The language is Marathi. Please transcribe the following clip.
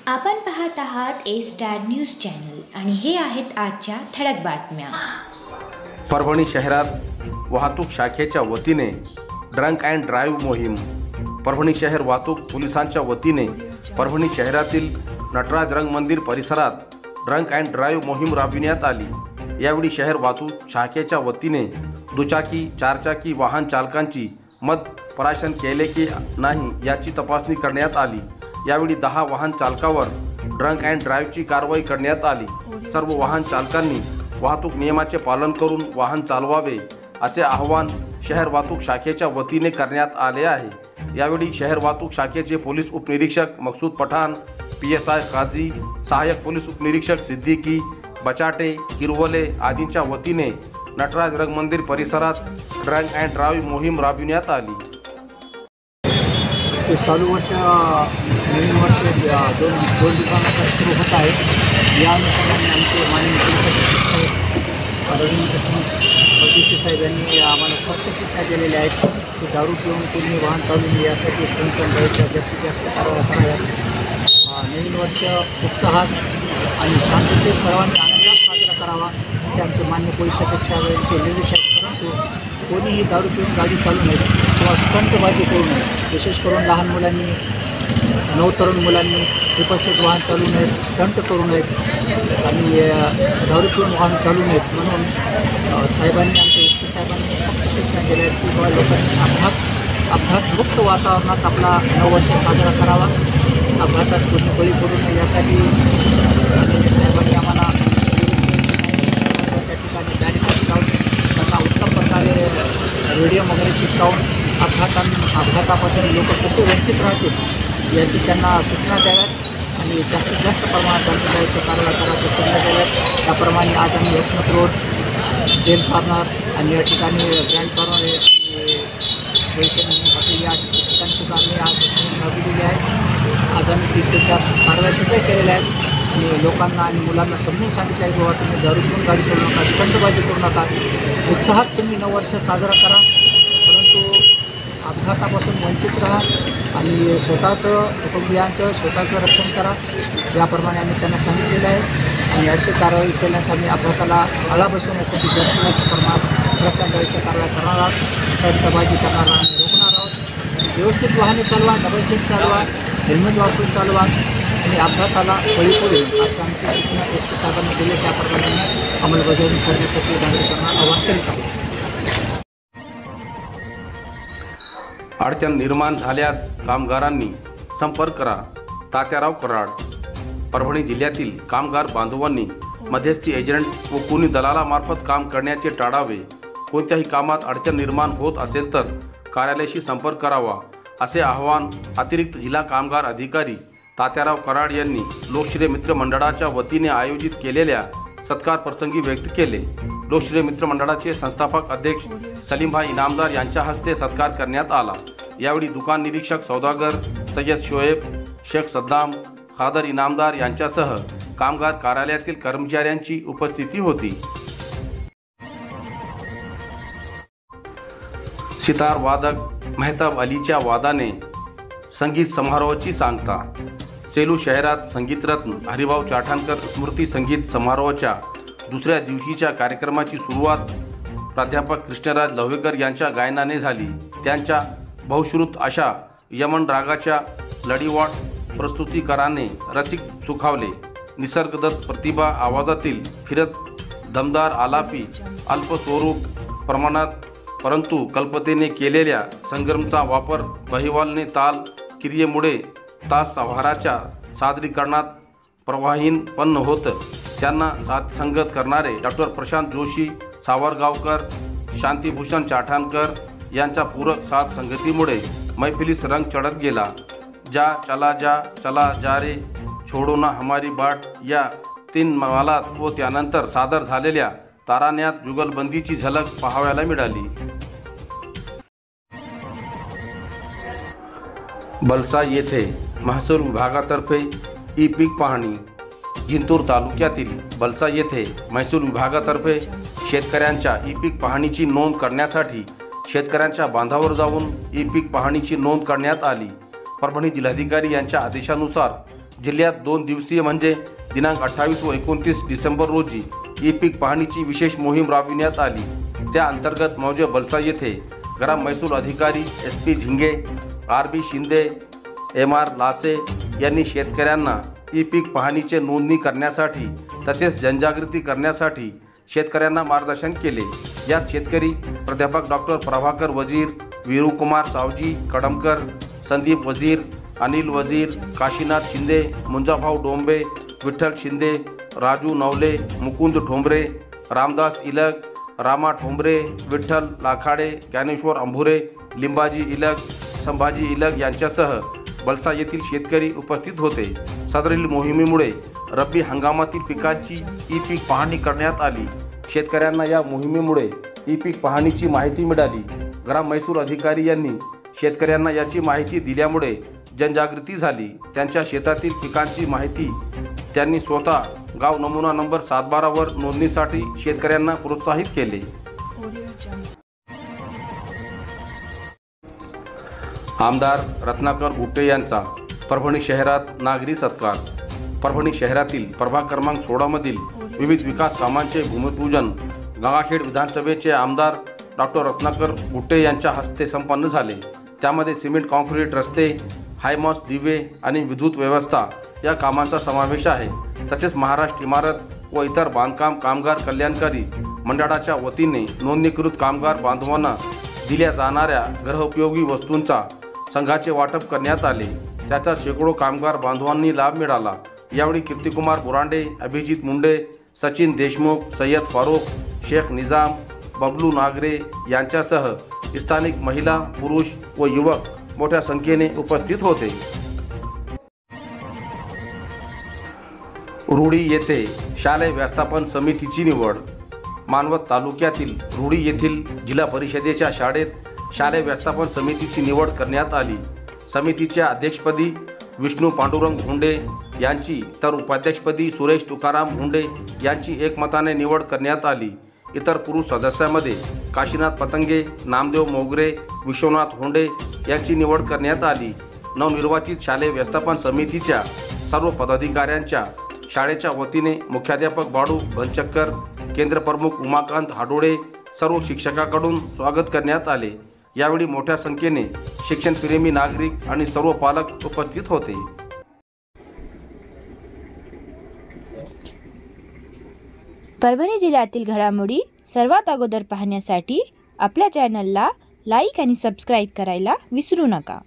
आपण पाहत आहात ए स्टार न्यूज चॅनल आणि हे आहेत आजच्या ठळक बातम्या। परभणी शहरात वाहतूक शाखेच्या वतीने ड्रंक अँड ड्राईव्ह मोहीम। परभणी शहर वाहतूक पोलिसांच्या वतीने परभणी शहरातील नटराज रंग मंदिर परिसरात ड्रंक अँड ड्राईव्ह मोहीम राबविण्यात आली। यावेळी शहर वाहतूक शाखेच्या वतीने दुचाकी चारचाकी वाहन चालकांची मद पराशन केले की नाही याची तपासणी करण्यात आली। यावेळी 10 वाहन चालकावर ड्रंक अँड ड्राईव्हची कारवाई करण्यात आली। सर्व वाहन चालकांनी वाहतूक नियमाचे पालन करून वाहन चालवावे असे आवाहन शहर वाहतूक शाखेच्या वतीने करण्यात आले आहे। यावेळी शहर वाहतूक शाखेचे पोलीस उपनिरीक्षक मकसूद पठाण, PSI काझी, सहाय्यक पोलीस उपनिरीक्षक सिद्दीकी, बचाटे, किरवले आदींच्या वतीने नटराज रंग मंदिर परिसरात ड्रंक अँड ड्राईव्ह मोहीम राबविण्यात आली। चालू वर्ष नवीन वर्ष दोन दिवसानंतर सुरू होत आहे। या अनुषंगाने आमचे माननीय रवींद्र परदेशी साहेब यांनी आम्हाला सक्त सूचना दिलेल्या आहेत की दारू पिऊन कोणी वाहन चालू नये यासाठी ड्रंक जास्तीत जास्त कारवाया कराव्यात। नवीन वर्ष उत्साहात आणि शांततेत सर्वांनी आनंदात साजरा करावा असे आमचे मान्य पोलीस अधीक्षक यांचे निर्देश आहेत। परंतु कोणीही दारू पिऊन गाडी चालू नये किंवा स्टंटबाजी करू नये। विशेष करून लहान मुलांनी, नवतरुण मुलांनी विपरीत वाहन चालू नयेत, स्टंट करू नयेत आणि दारू पिऊन वाहन चालू नयेत म्हणून साहेबांनी, आमच्या SP साहेबांनी सक्त सूचना दिल्या आहेत की बाबा लोकांनी अपघातमुक्त वातावरणात आपला नववर्ष साजरा करावा, अपघातात कोणी बळी पडू नये यासाठी साहेबांनी आम्हाला त्या ठिकाणी बॅरिकेड लावून त्यांना उत्तम प्रकारे रेडियम वगैरे चिकटावून अपघातापासून लोक कसे वंचित राहतील याची त्यांना सूचना द्याव्यात आणि जास्तीत जास्त प्रमाणात दंडनाची कारवाई करायची सूचना द्याव्यात। त्याप्रमाणे आज आम्ही यशवंत रोड, जेल कॉर्नर आणि या ठिकाणी ग्रँड कॉर्नर वैष्णवी हॉटेल या ठिकाणी सुद्धा आम्ही आज राबविलेली आहे। आज आम्ही 3 ते 4 कारवाईसुद्धा केलेल्या आहेत आणि लोकांना आणि मुलांना समजून सांगितलं आहे की बाबा तुम्ही दारू पिऊन गाडी चालवू नका, स्टंटबाजी करू नका, उत्साहात तुम्ही नववर्ष साजरा करा, परंतु अपघातापासून वंचित राहा आणि स्वतःचं, कुटुंबियांचं स्वतःचं रक्षण करा याप्रमाणे आम्ही त्यांना सांगितलेलं आहे। आणि अशी कारवाई केल्यास आम्ही अपघाताला आळा बसवण्यासाठी जास्तीत जास्त प्रमाणात ड्रंक अँड ड्राईव्हच्या कारवाया करणार आहोत, स्टंटबाजी करणार आहोत, रोखणार आहोत। व्यवस्थित वाहने चालवा, डबल सीट चालवा, हेल्मेट वापरून चालवा आणि अपघाताला बळी पडू नये असं आमची सूचना SP साहेबांनी दिली। त्याप्रमाणे अंमलबजावणी करण्यासाठी नागरिकांना आवाहन करीत आहोत। अडचण निर्माण झाल्यास कामगारांनी संपर्क करा। तात्याराव कराड। परभणी जिल्ह्यातील कामगार बांधवांनी मध्यस्थी एजंट व कोणी दलालामार्फत काम करण्याचे टाळावे। कोणत्याही कामात अडचण निर्माण होत असेल तर कार्यालयाशी संपर्क करावा असे आवाहन अतिरिक्त जिल्हा कामगार अधिकारी तात्याराव कराड यांनी लोकश्रेय मित्र मंडळाच्या वतीने आयोजित केलेल्या सत्कार प्रसंगी व्यक्त केले। लोकश्रेय मित्र मंडळाचे संस्थापक अध्यक्ष सलीमभाई इनामदार यांच्या हस्ते सत्कार करण्यात आला। यावेळी दुकान निरीक्षक सौदागर सय्यद शोएब, शेख सद्दाम, खादर इनामदार यांच्यासह कामगार कार्यालयातील कर्मचाऱ्यांची उपस्थिती होती। सितार वादक मेहताब अलीच्या वादाने संगीत समारोहाची सांगता। सेलू शहरात संगीतरत्न हरिभाऊ चाठणकर स्मृती संगीत समारोहाच्या दुसऱ्या दिवशीच्या कार्यक्रमाची सुरुवात प्राध्यापक कृष्णराज लव्हेकर यांच्या गायनाने झाली। त्यांच्या बहुश्रुत अशा यमन रागाच्या लढीवाट प्रस्तुतीकराने रसिक सुखावले। निसर्गदत्त प्रतिभा आवाजातील फिरत दमदार आलापी अल्प स्वरूप प्रमाणात परंतु कल्पतेने केलेल्या संगमचा वापर बहिवालने ताल क्रियेमुळे तासभाराच्या सादरीकरणात प्रवाहीपन्न होतं। त्यांना साथसंगत करणारे डॉक्टर प्रशांत जोशी सावरगावकर, शांतिभूषण चाठणकर यांच्या पूरक साथ संगतीमुळे मैफिलीस रंग चढत गेला। जा चला जा रे, छोडो ना हमारी बाट या 3 मालात व त्यानंतर सादर झालेल्या तारान्यात जुगलबंदीची झलक पाहावयाला मिळाली। बलसा येथे महसूल विभागातर्फे ई-पीक पाहणी। जिंतूर तालुक्यातील बलसा येथे महसूल विभागातर्फे शेतकऱ्यांच्या ई-पीक पाहणीची नोंद करण्यासाठी शेतकऱ्यांच्या बांधावर जाऊन ई-पीक पाहणीची नोंद करण्यात आली। परभणी जिल्हाधिकारी यांच्या आदेशानुसार जिल्ह्यात 2 दिवसीय म्हणजे दिनांक 28 व 29 डिसेंबर रोजी ई पीक पाहणीची विशेष मोहीम राबविण्यात आली। त्या अंतर्गत मौजे बलसा येथे ग्राम महसूल अधिकारी SP झिंगे, RB शिंदे, MR लासे यांनी शेतकऱ्यांना ई पीक पाहणीचे नोंदणी करण्यासाठी तसेच जनजागृती करण्यासाठी शेतकऱ्यांना मार्गदर्शन केले। यात शेतकरी प्राध्यापक डॉक्टर प्रभाकर वजीर, वीरूकुमार सावजी कडमकर, संदीप वजीर, अनिल वजीर, काशीनाथ शिंदे, मुंजाभाऊ डोंबे, विठ्ठल शिंदे, राजू नवले, मुकुंद ठोंबरे, रामदास इलग, रामा ठोंबरे, विठ्ठल लाखाडे, ज्ञानेश्वर अंभुरे, लिंबाजी इलग, संभाजी इलग यांच्यासह बलसा येथील शेतकरी उपस्थित होते। सदरील मोहिमेमुळे रब्बी हंगामातील पिकांची ई पीक पाहणी करण्यात आली। शेतकऱ्यांना या मोहिमेमुळे ई पीक पाहणीची माहिती मिळाली। ग्राम महसूल अधिकारी यांनी शेतकऱ्यांना याची माहिती दिल्यामुळे जनजागृती झाली। त्यांच्या शेतातील पिकांची माहिती त्यांनी स्वतः गाव नमुना नंबर 712 वर नोंदणीसाठी शेतकऱ्यांना प्रोत्साहित केले। आमदार रत्नाकर गुट्टे यांचा परभणी शहरात नागरी सत्कार। परभणी शहरातील प्रभाग क्रमांक 16 मधील विविध विकास कामांचे भूमिपूजन गंगाखेड विधानसभेचे आमदार डॉक्टर रत्नाकर गुट्टे यांच्या हस्ते संपन्न झाले। त्यामध्ये सिमेंट कॉन्क्रीट रस्ते, हायमास दिवे आणि विद्युत व्यवस्था या कामांचा समावेश आहे। तसेच महाराष्ट्र इमारत व इतर बांधकाम कामगार कल्याणकारी मंडळाच्या वतीने नोंदणीकृत कामगार बांधवांना दिल्या जाणाऱ्या गृहोपयोगी वस्तूंचा संघाचे वाटप करण्यात आले। त्याचा शेकडो कामगार बांधवांनी लाभ मिळाला। यावेळी कीर्तिकुमार बुरांडे, अभिजित मुंडे, सचिन देशमुख, सय्यद फारूक, शेख निजाम, बबलू नागरे यांच्यासह स्थानिक महिला, पुरुष व युवक मोठ्या संख्येने उपस्थित होते। रुडी येथे शालेय व्यवस्थापन समितीची निवड। मानवत तालुक्यातील रुडी येथील जिल्हा परिषदेच्या शाळेत शालेय व्यवस्थापन समितीची निवड करण्यात आली। समितीच्या अध्यक्षपदी विष्णू पांडुरंग हुंडे यांची तर उपाध्यक्षपदी सुरेश तुकाराम हुंडे यांची एकमताने निवड करण्यात आली। इतर पुरुष सदस्यांमध्ये काशीनाथ पतंगे, नामदेव मोगरे, विश्वनाथ हुंडे यांची निवड करण्यात आली। नवनिर्वाचित शालेय व्यवस्थापन समितीच्या सर्व पदाधिकाऱ्यांच्या शाळेच्या वतीने मुख्याध्यापक बाळू बनचक्कर, केंद्र प्रमुख उमाकांत हाडोळे, सर्व शिक्षकांकडून स्वागत करण्यात आले। यावेळी मोठ्या संख्येने शिक्षणप्रेमी नागरिक आणि सर्व पालक उपस्थित होते। परभणी जिल्ह्यातील घडामोडी सर्वात अगोदर पाहण्यासाठी आपल्या चॅनलला लाईक आणि सबस्क्राईब करायला विसरू नका।